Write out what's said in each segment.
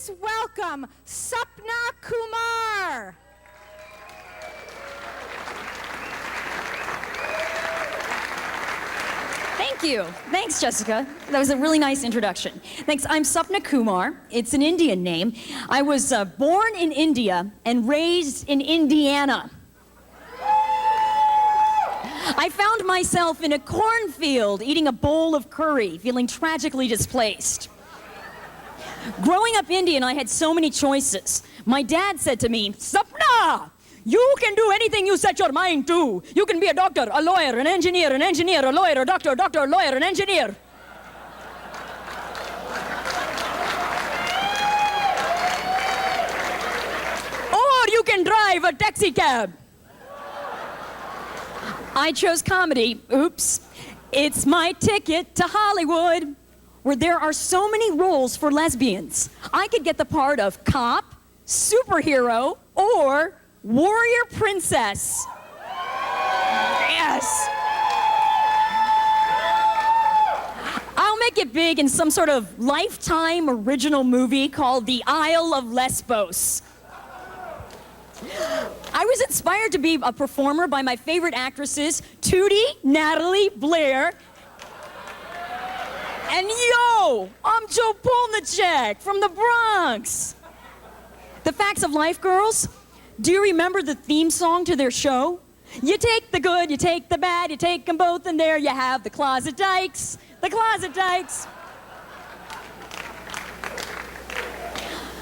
Please welcome Sapna Kumar. Thank you. Thanks, Jessica. That was a really nice introduction. Thanks. I'm Sapna Kumar. It's an Indian name. I was born in India and raised in Indiana. I found myself in a cornfield eating a bowl of curry, feeling tragically displaced. Growing up Indian, I had so many choices. My dad said to me, "Sapna, you can do anything you set your mind to. You can be a doctor, a lawyer, an engineer, a lawyer, a doctor, a lawyer, an engineer." Or you can drive a taxi cab. I chose comedy. Oops. It's my ticket to Hollywood, where there are so many roles for lesbians. I could get the part of cop, superhero, or warrior princess. Yes. I'll make it big in some sort of Lifetime original movie called The Isle of Lesbos. I was inspired to be a performer by my favorite actresses, Tootie, Natalie, Blair, and yo, I'm Joe Polnicek from the Bronx. The Facts of Life girls, do you remember the theme song to their show? You take the good, you take the bad, you take them both, and there you have the Closet Dykes. The Closet Dykes.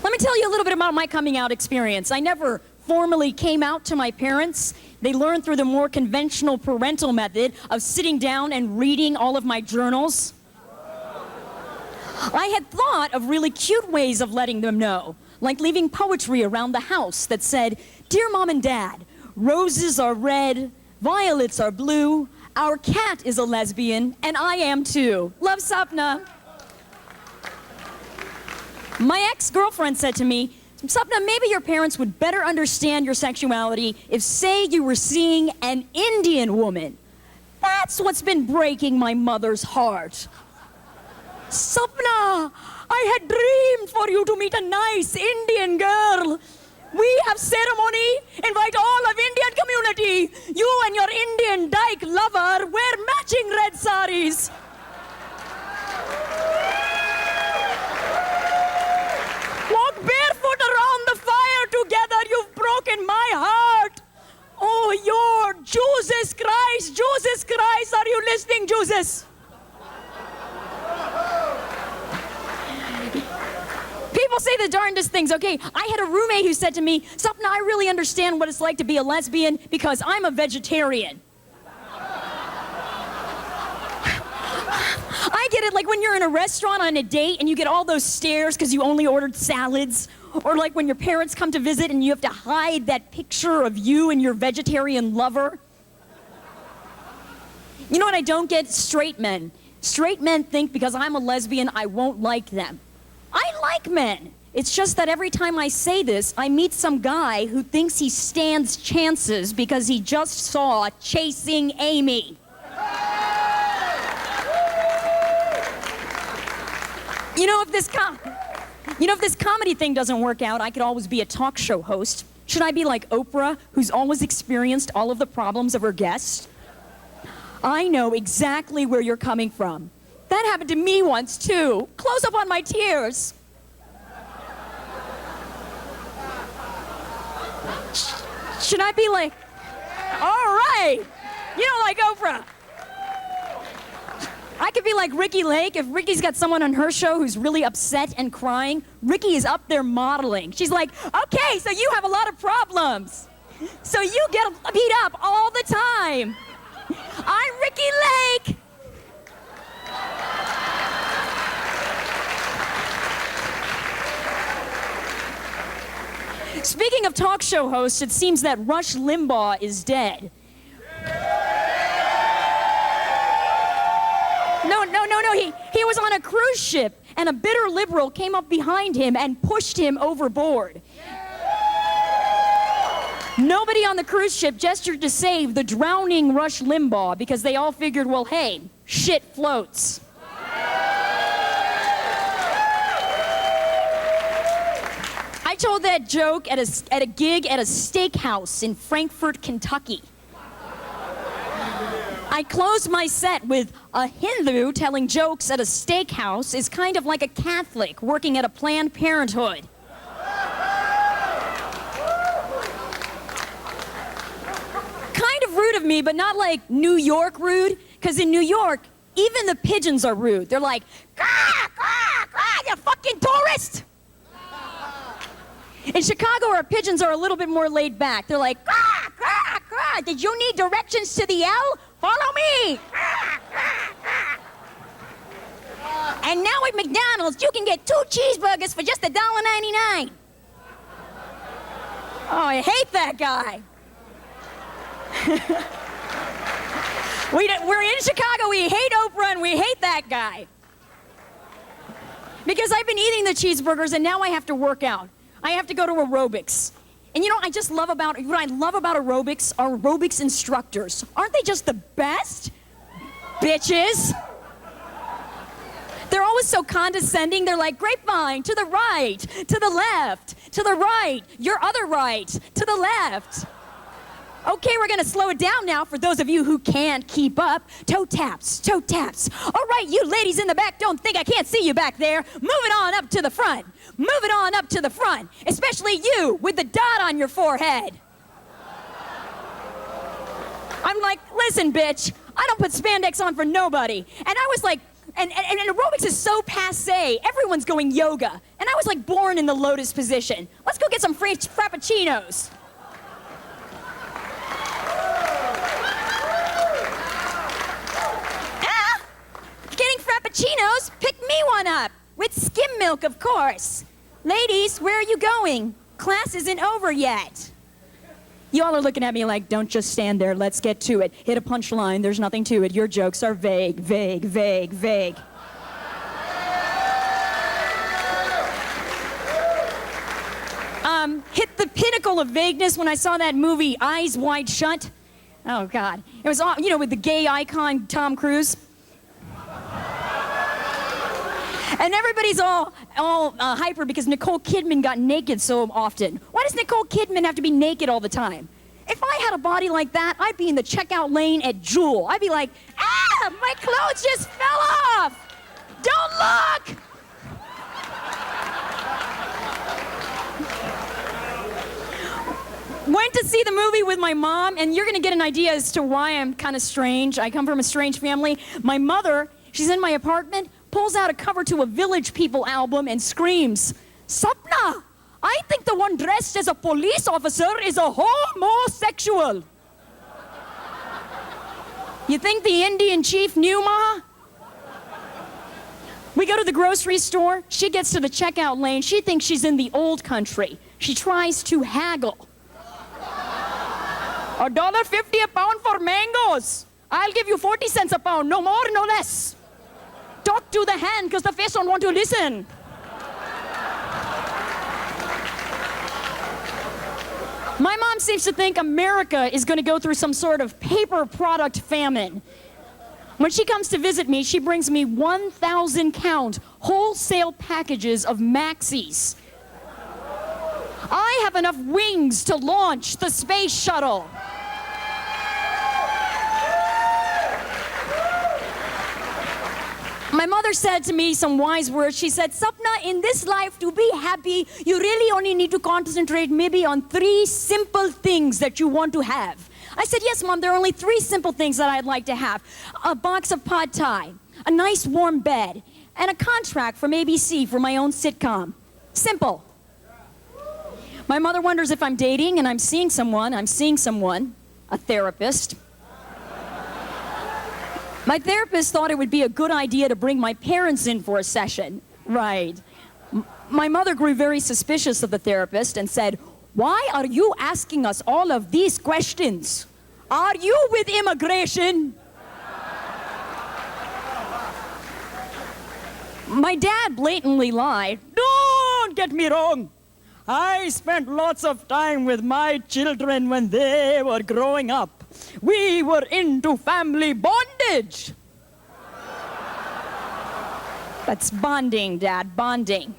Let me tell you a little bit about my coming out experience. I never formally came out to my parents. They learned through the more conventional parental method of sitting down and reading all of my journals. I had thought of really cute ways of letting them know, like leaving poetry around the house that said, "Dear Mom and Dad, roses are red, violets are blue, our cat is a lesbian, and I am too. Love, Sapna." My ex-girlfriend said to me, "Sapna, maybe your parents would better understand your sexuality if, say, you were seeing an Indian woman. That's what's been breaking my mother's heart." "Sapna, I had dreamed for you to meet a nice Indian girl. We have ceremony, invite all of Indian community. You and your Indian dyke lover wear matching red saris. Walk barefoot around the fire together. You've broken my heart. Oh, your Jesus Christ, are you listening, Jesus?" People say the darndest things. Okay, I had a roommate who said to me, "Sapna, I really understand what it's like to be a lesbian because I'm a vegetarian." I get it, like when you're in a restaurant on a date and you get all those stares because you only ordered salads, or like when your parents come to visit and you have to hide that picture of you and your vegetarian lover. You know what I don't get? Straight men. Straight men think because I'm a lesbian, I won't like them. I like men. It's just that every time I say this, I meet some guy who thinks he stands chances because he just saw Chasing Amy. You know, if this comedy thing doesn't work out, I could always be a talk show host. Should I be like Oprah, who's always experienced all of the problems of her guests? I know exactly where you're coming from. That happened to me once, too. Close up on my tears. Should I be like, all right, you don't like Oprah. I could be like Ricky Lake. If Ricky's got someone on her show who's really upset and crying, Ricky is up there modeling. She's like, "Okay, so you have a lot of problems. So you get beat up all the time. I'm Ricky Lake." Speaking of talk show hosts, it seems that Rush Limbaugh is dead. No, he was on a cruise ship, and a bitter liberal came up behind him and pushed him overboard. Nobody on the cruise ship gestured to save the drowning Rush Limbaugh because they all figured, well, hey, shit floats. told that joke at a gig at a steakhouse in Frankfort, Kentucky. I closed my set with a Hindu telling jokes at a steakhouse is kind of like a Catholic working at a Planned Parenthood. Kind of rude of me, but not like New York rude, because in New York, even the pigeons are rude. They're like, "Quack, quack, quack, you fucking tourist!" In Chicago, our pigeons are a little bit more laid back. They're like, "Quack, quack, quack, did you need directions to the L? Follow me!" And now at McDonald's, you can get 2 cheeseburgers for just $1.99. Oh, I hate that guy. We're in Chicago, we hate Oprah, and we hate that guy. Because I've been eating the cheeseburgers, and now I have to work out. I have to go to aerobics. And you know, what I love about aerobics are aerobics instructors. Aren't they just the best? Bitches. They're always so condescending. They're like, grapevine, to the right, to the left, to the right, your other right, to the left. Okay, we're gonna slow it down now for those of you who can't keep up. Toe taps, toe taps. All right, you ladies in the back, don't think I can't see you back there. Move it on up to the front. Move it on up to the front, especially you with the dot on your forehead. I'm like, listen, bitch, I don't put spandex on for nobody. And I was like, and aerobics is so passe. Everyone's going yoga. And I was like born in the lotus position. Let's go get some French frappuccinos. Getting frappuccinos? Pick me one up. With skim milk, of course. Ladies, where are you going? Class isn't over yet. You all are looking at me like, don't just stand there, let's get to it. Hit a punchline, there's nothing to it. Your jokes are vague, vague, vague, vague. Hit the pinnacle of vagueness when I saw that movie, Eyes Wide Shut. Oh, God. It was, you know, with the gay icon, Tom Cruise. And everybody's all hyper because Nicole Kidman got naked so often. Why does Nicole Kidman have to be naked all the time? If I had a body like that, I'd be in the checkout lane at Jewel. I'd be like, ah, my clothes just fell off. Don't look. Went to see the movie with my mom, and you're gonna get an idea as to why I'm kind of strange. I come from a strange family. My mother, she's in my apartment, pulls out a cover to a Village People album and screams, "Sapna, I think the one dressed as a police officer is a homosexual." You think the Indian chief knew, Ma? We go to the grocery store. She gets to the checkout lane. She thinks she's in the old country. She tries to haggle. $1.50 a pound for mangoes. I'll give you 40 cents a pound, no more, no less. Talk to the hand, because the face don't want to listen. My mom seems to think America is going to go through some sort of paper product famine. When she comes to visit me, she brings me 1,000 count wholesale packages of Maxis. I have enough wings to launch the space shuttle. My mother said to me some wise words. She said, Sapna, in this life, to be happy, you really only need to concentrate maybe on 3 simple things that you want to have. I said, yes, Mom, there are only 3 simple things that I'd like to have. A box of pad thai, a nice warm bed, and a contract from ABC for my own sitcom. Simple. My mother wonders if I'm dating, and I'm seeing someone, a therapist. My therapist thought it would be a good idea to bring my parents in for a session. Right. My mother grew very suspicious of the therapist and said, why are you asking us all of these questions? Are you with immigration? My dad blatantly lied. Don't get me wrong. I spent lots of time with my children when they were growing up. We were into family bondage. That's bonding, Dad, bonding.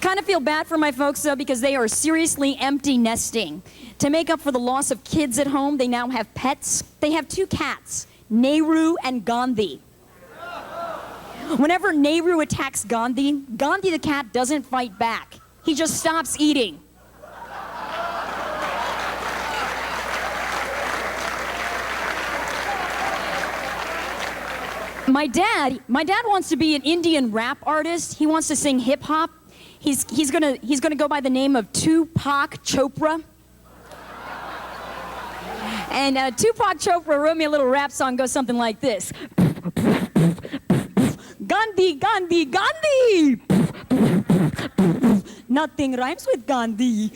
kind of feel bad for my folks, though, because they are seriously empty nesting. To make up for the loss of kids at home, they now have pets. They have 2 cats, Nehru and Gandhi. Whenever Nehru attacks Gandhi, Gandhi the cat doesn't fight back. He just stops eating. My dad wants to be an Indian rap artist. He wants to sing hip hop. He's gonna go by the name of Tupac Chopra. And Tupac Chopra wrote me a little rap song, goes something like this. Gandhi, Gandhi, Gandhi! Nothing rhymes with Gandhi.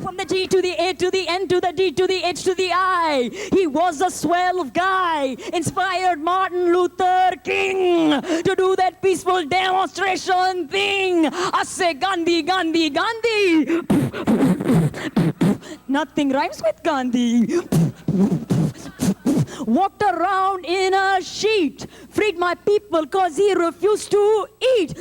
From the G to the A to the N to the D to the H to the I. He was a swell guy. Inspired Martin Luther King to do that peaceful demonstration thing. I say Gandhi, Gandhi, Gandhi. Nothing rhymes with Gandhi. Walked around in a sheet, freed my people cause he refused to eat.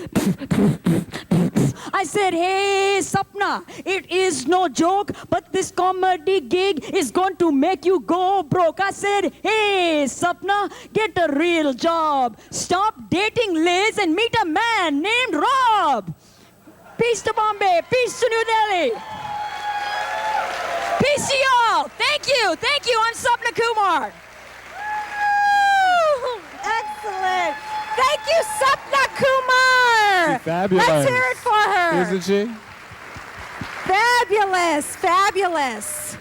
I said, hey, Sapna, it is no joke, but this comedy gig is going to make you go broke. I said, hey, Sapna, get a real job. Stop dating Liz and meet a man named Rob. Peace to Bombay, peace to New Delhi. Peace to y'all. Thank you. I'm Sapna Kumar. Excellent. Thank you, Sapna Kumar. She's fabulous. Let's hear it for her. Isn't she? Fabulous, fabulous.